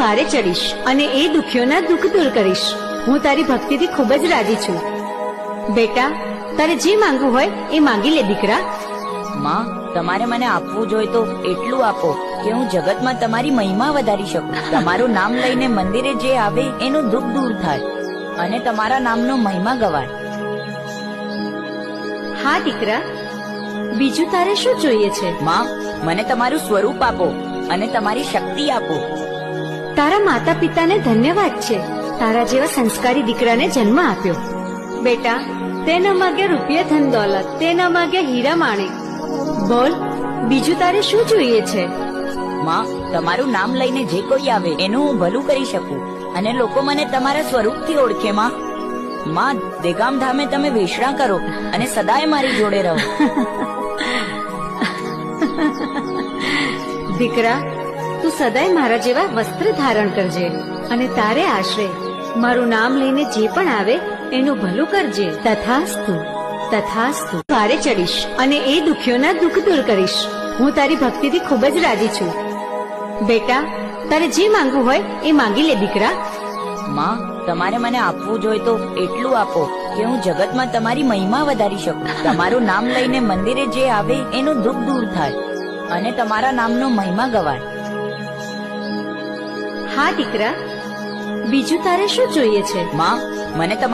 પારે ચડીશ અને એ દુખીઓના દુઃખ દૂર કરીશ. હું તારી ભક્તિથી ખૂબ જ રાજી છું. બેટા, તારે જે માંગવું હોય એ માંગી લે દીકરા. માં, તમારે મને આપવું જોઈએ તો એટલું આપો કે હું જગતમાં તમારી મહિમા વધારી શકું. તમારું નામ લઈને મંદિરે જે આવે એનું દુઃખ દૂર થાય અને તમારા નામનો મહિમા ગવાય. હા દીકરા, બીજું તારે શું જોઈએ છે? માં, મને તમારું સ્વરૂપ આપો અને તમારી શક્તિ આપો. તારા માતા પિતાને ધન્યવાદ છે, તારા જેવા સંસ્કારી દીકરાને જન્મ આપ્યો. બેટા, તે ન માગ્યા રૂપિયા ધન દોલત, તે ન માગ્યા હીરા માણેક. બોલ, બીજું તારે શું જોઈએ છે? માં, તમારું નામ લઈને જે કોઈ આવે એનું હું ભલું કરી શકું અને લોકો મને તમારા સ્વરૂપથી ઓળખે. માં, દેગામ ધામે તમે વેશણા કરો અને સદાય મારી જોડે રહો. દીકરા, તું સદાય મારા જેવા વસ્ત્ર ધારણ કરજે અને તારે આશરે મારું નામ લઈને જે પણ આવે એનું ભલું કરજે. તથાસ્તુ, તથાસ્તુ. પારે ચડીશ અને એ દુખીઓના દુઃખ દૂર કરીશ. હું તારી ભક્તિથી ખૂબ જ રાજી છું. બેટા, તારે જે માંગવું હોય એ માંગી લે દીકરા. માં, તમારે મને આપવું જોઈએ તો એટલું આપો કે હું જગતમાં તમારી મહિમા વધારી શકું. તમારું નામ લઈને મંદિરે જે આવે એનું દુઃખ દૂર થાય અને તમારા નામનો મહિમા ગવાય. હા દીકરા, બીજું તારે શું જોઈએ છે? માં, મને તમારા